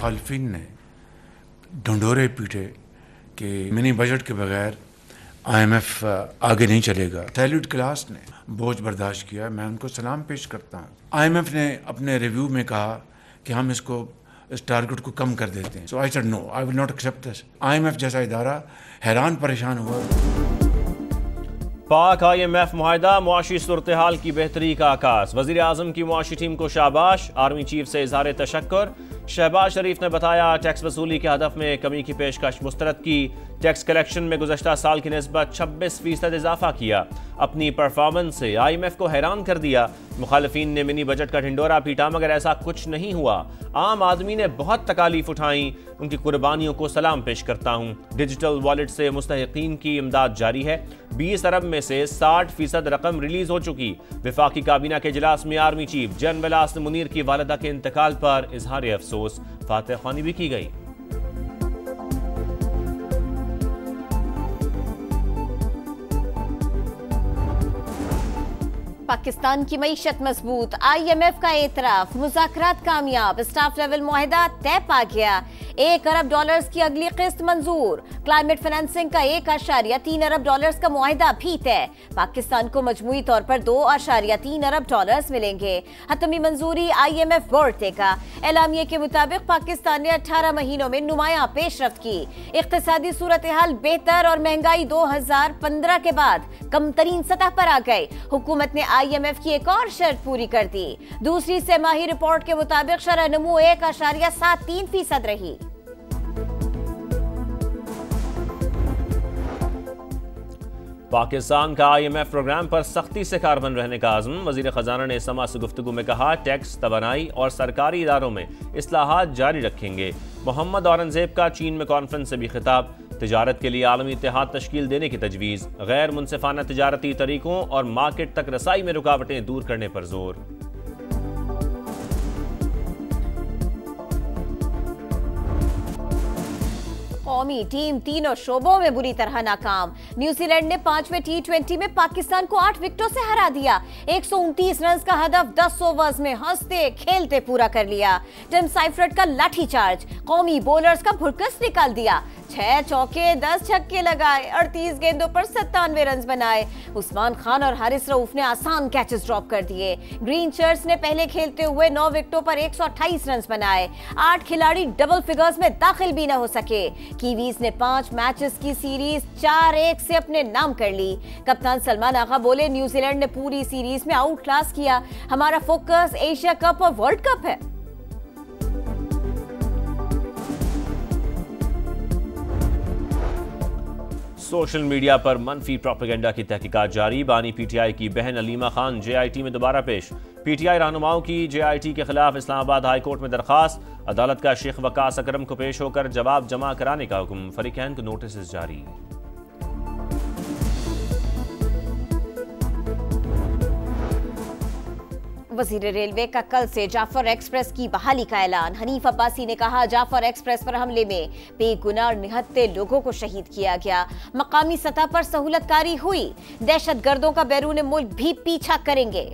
मुखालफिन ने ढंढोरे पीटे कि मिनी बजट के बगैर IMF आगे नहीं चलेगा। सैल्यूट क्लास ने बोझ बर्दाश्त किया, मैं उनको सलाम पेश करता हूँ। IMF ने अपने रिव्यू में कहा कि हम इस टारगेट को कम कर देते हैं। So I said no, I will not accept this. IMF जैसा इदारा हैरान परेशान हुआ। पाक IMF मुआहिदा मुआशी सूरत हाल की बेहतरी का आगाज। वज़ीर आज़म की मुआशी टीम को शाबाश, आर्मी चीफ से इज़हार तशक्कुर। शहबाज शरीफ ने बताया टैक्स वसूली के हदफ में कमी की पेशकश मुस्तरद की। टैक्स कलेक्शन में गुज़श्ता साल की निस्बत 26% इजाफा किया। अपनी परफॉर्मेंस से IMF को हैरान कर दिया। मुखालिफिन ने मिनी बजट का ढिंडोरा पीटा, मगर ऐसा कुछ नहीं हुआ। आम आदमी ने बहुत तकालीफ उठाई, उनकी कुर्बानियों को सलाम पेश करता हूँ। डिजिटल वॉलेट से मुस्तहिकीन की इमदाद जारी है। 20 अरब में से 60% रकम रिलीज हो चुकी। वफाकी काबीना के इजलास में army chief general Asim Munir की वालिदा के इंतकाल पर इजहार अफसोस, फातिहा ख्वानी भी की गई। पाकिस्तान की मईशत मजबूत, IMF का एतराफ, मुज़ाकरात कामयाब, स्टाफ लेवल मुआहिदा तय पा गया। $1 अरब की अगली किस्त मंजूर। क्लाइमेट फाइनेंसिंग का $1.3 अरब का मुआहिदा भी तय। पाकिस्तान को मजमूई तौर पर $2.3 अरब मिलेंगे। हतमी मंजूरी IMF बोर्ड देगा। एलामिये के मुताबिक पाकिस्तान ने 18 महीनों में नुमाया पेशरफ्त की। इक्तिसादी सूरत हाल बेहतर और महंगाई 2015 के बाद कम तरीन सतह पर आ गई। हुकूमत ने IMF की एक और शर्त पूरी कर दी। दूसरी सेमाही रिपोर्ट के मुताबिक शरह नमू 1.73% रही। पाकिस्तान का IMF प्रोग्राम पर सख्ती से कारबंद रहने का आज़म। वज़ीर ख़जाना ने समा से गुफ्तगू में कहा टैक्स, तवानाई और सरकारी इदारों में इस्लाहात जारी रखेंगे। मोहम्मद औरंगज़ेब का चीन में कॉन्फ्रेंस से भी खिताब। तिजारत के लिए आलमी इत्तेहाद तश्कील देने की तजवीज़। गैर मुनसिफाना तिजारती तरीकों और मार्केट तक रसाई में रुकावटें दूर करने पर जोर। कौमी टीम तीनों शोबों में बुरी तरह नाकाम। न्यूजीलैंड ने 5वें T20 में पाकिस्तान को 8 विकेटों से हरा दिया। 129 रन का हदफ 10 ओवर्स में हंसते खेलते पूरा कर लिया। टिम साइफर्ट का लाठीचार्ज, कौमी बॉलर्स का भुड़कस निकाल दिया। 6 चौके 10 छक्के लगाए, 38 गेंदों पर 97 रन बनाए। उस्मान खान और हारिस रऊफ ने आसान कैचेस ड्रॉप कर दिए। ग्रीन शर्ट्स ने पहले खेलते हुए 9 विकेटों पर 128 रन बनाए। 8 खिलाड़ी डबल फिगर्स में दाखिल भी न हो सके। कीवीज ने 5 मैचेस की सीरीज 4-1 से अपने नाम कर ली। कप्तान सलमान आगा बोले न्यूजीलैंड ने पूरी सीरीज में आउट क्लास किया। हमारा फोकस एशिया कप और वर्ल्ड कप है। सोशल मीडिया पर मनफी प्रोपेगेंडा की तहकीकात जारी। बानी PTI की बहन अलीमा खान JIT में दोबारा पेश। PTI रहनुमाओं की JIT के खिलाफ इस्लामाबाद हाई कोर्ट में दरखास्त। अदालत का शेख वकास अकरम को पेश होकर जवाब जमा कराने का हुक्म। फरीकैन को नोटिस जारी। वजीर रेलवे का कल से जाफर एक्सप्रेस की बहाली का ऐलान। हनीफ अब्बासी ने कहा जाफर एक्सप्रेस पर हमले में बेगुनाह और निहत्ते लोगों को शहीद किया गया। मकामी सतह पर सहूलतकारी हुई। दहशतगर्दों का बैरून मुल्क भी पीछा करेंगे।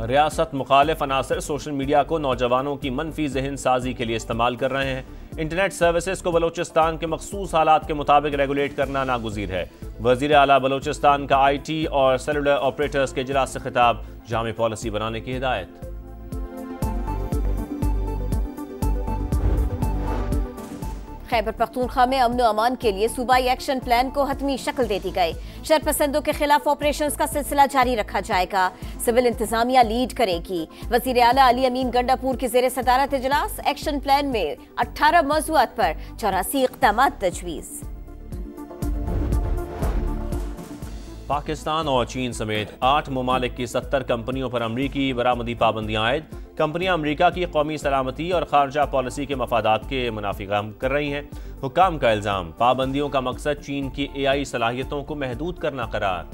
रियासत मुखालिफ अनासर सोशल मीडिया को नौजवानों की मनफी जहन साजी के लिए इस्तेमाल कर रहे हैं। इंटरनेट सर्विसेज को बलोचिस्तान के मखसूस हालात के मुताबिक रेगुलेट करना नागुज़ीर है। वज़ीर आला बलोचिस्तान का IT और सेलुलर ऑपरेटर्स के इजलास से खिताब। जामी पॉलिसी बनाने की हिदायत। खैबर पख्तूनख्वा में अमन और अमान के लिए सूबाई एक्शन प्लान को हतमी शक्ल दे दी गई। शरपसंदों के खिलाफ ऑपरेशंस का सिलसिला जारी रखा जाएगा। सिविल इंतजामिया लीड करेगी। वजीर आला अली अमीन गंडापुर की जेर सदारत इजलास। एक्शन प्लान में 18 मौज़ूआत पर 84 इक़दामात तजवीज़। पाकिस्तान और चीन समेत 8 ममालिक की 70 कंपनियों पर अमरीकी बरामदी पाबंदियां आयद। कंपनियां अमरीका की कौमी सलामती और खारजा पॉलिसी के मफादात के मुनाफी काम कर रही हैं। हुकाम का इल्जाम, पाबंदियों का मकसद चीन की AI सलाहियतों को महदूद करना करार।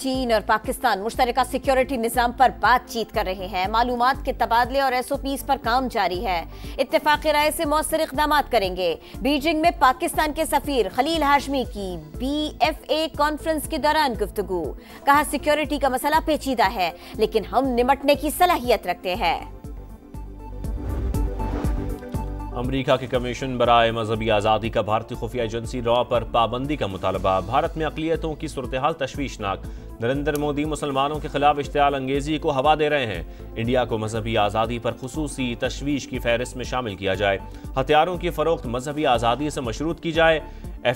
चीन और पाकिस्तान मुश्तरका सिक्योरिटी निजाम पर बातचीत कर रहे हैं। मालूमात के तबादले और SOPs पर काम जारी है। इत्तेफाक़ी राय से मौसर इक़दाम करेंगे। बीजिंग में पाकिस्तान के सफीर खलील हाशमी की BFA कॉन्फ्रेंस के दौरान गुफ्तगू। कहा सिक्योरिटी का मसला पेचीदा है लेकिन हम निमटने की सलाहियत रखते हैं। अमेरिका के कमीशन बराए मजहबी आज़ादी का भारतीय खुफिया एजेंसी रॉ पर पाबंदी का मुतालबा। भारत में अक़लियतों की सूरत-ए-हाल तशवीशनाक। नरेंद्र मोदी मुसलमानों के खिलाफ इश्तिआल अंगेजी को हवा दे रहे हैं। इंडिया को मजहबी आज़ादी पर खुसूसी तशवीश की फहरिस्त में शामिल किया जाए। हथियारों की फरोख्त मजहबी आज़ादी से मशरूत की जाए।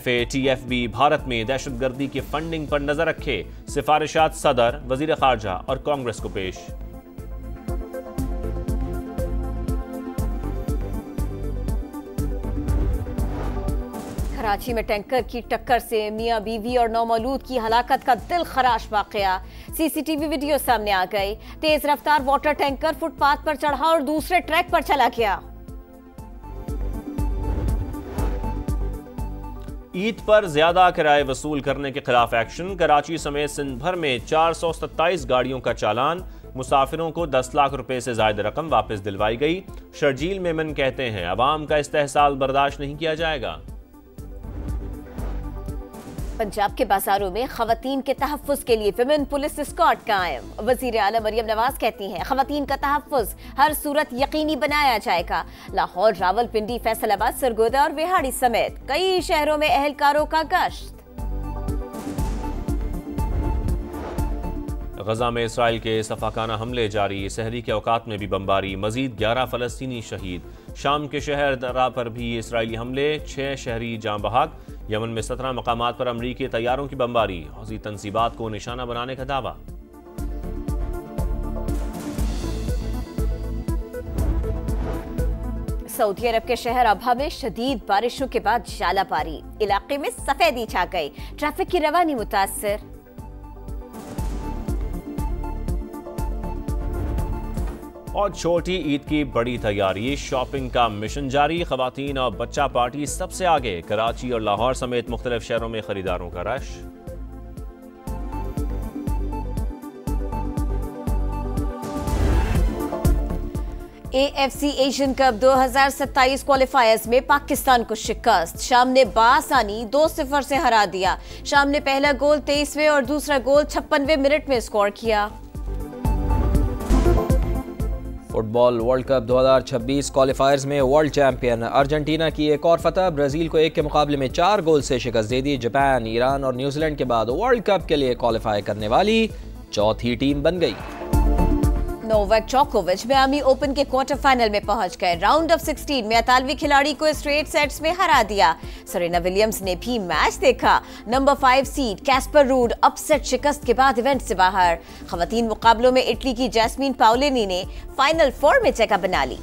FATF भारत में दहशतगर्दी की फंडिंग पर नजर रखे। सिफारिशात सदर, वजीर खारजा और कांग्रेस को पेश। कराची में टैंकर की टक्कर से मियां बीवी और नौमौलूद की हलाकत का दिल खराश वाकया। CCTV वीडियो सामने आ गई। तेज रफ्तार वाटर टैंकर फुटपाथ पर चढ़ा और दूसरे ट्रैक पर चला गया। ईद पर ज्यादा किराए वसूल करने के खिलाफ एक्शन। कराची समेत सिंध भर में 427 गाड़ियों का चालान। मुसाफिरों को 10 लाख रुपए से ज्यादा रकम वापस दिलवाई गई। शर्जील मेमन कहते हैं अवाम का इस्तेहसाल बर्दाश्त नहीं किया जाएगा। पंजाब के बाजारों में खवातीन के तहफ़्फ़ुज़ के लिए विमेन पुलिस स्क्वाड कायम। वज़ीर आला मरियम नवाज कहती हैं खवातीन का तहफ़्फ़ुज़ हर सूरत यकीनी बनाया जाएगा। लाहौर, रावलपिंडी, फैसलाबाद, सरगोदा और बिहाड़ी समेत कई शहरों में एहलकारों का गश्त। गजा में इसराइल के सफाकाना हमले जारी। सहरी के औकात में भी बमबारी। मजीद 11 फलस्तीनी शहीद। शाम के शहर दरा पर भी इसराइली हमले। 6 शहरी जाँ बहक। यमन में 17 मकामात पर अमरीकी तैयारों की बमबारी। हौज़ी तंसीबात को निशाना बनाने का दावा। सऊदी अरब के शहर अबहा में शदीद बारिशों के बाद जालाबारी। इलाके में सफेदी छा गई। ट्रैफिक की रवानी मुतासर। और छोटी ईद की बड़ी तैयारी। शॉपिंग का मिशन जारी। खवातीन और बच्चा पार्टी सबसे आगे। कराची और लाहौर समेत मुख्तलिफ शहरों में खरीदारों का रश। AFC एशियन कप 2027 क्वालिफायर्स में पाकिस्तान को शिकस्त। शाम ने बासानी 2-0 से हरा दिया। शाम ने पहला गोल 23वें और दूसरा गोल 56वें मिनट में स्कोर किया। फुटबॉल वर्ल्ड कप 2026 क्वालिफायर्स में वर्ल्ड चैंपियन अर्जेंटीना की एक और फतह। ब्राजील को 1 के मुकाबले में 4 गोल से शिकस्त दे दी। जापान, ईरान और न्यूजीलैंड के बाद वर्ल्ड कप के लिए क्वालिफाई करने वाली चौथी टीम बन गई। नोवाक जोकोविच मियामी ओपन के क्वार्टर फाइनल में पहुंच गए। राउंड ऑफ 16 में इतालवी खिलाड़ी को स्ट्रेट सेट्स में हरा दिया। सेरेना विलियम्स ने भी मैच देखा। Number 5 seed Caspar rude upset शिकस्त के बाद इवेंट से बाहर। खवातीन मुकाबलों में इटली की जैस्मीन पाउलिनी ने फाइनल 4 में जगह बना ली।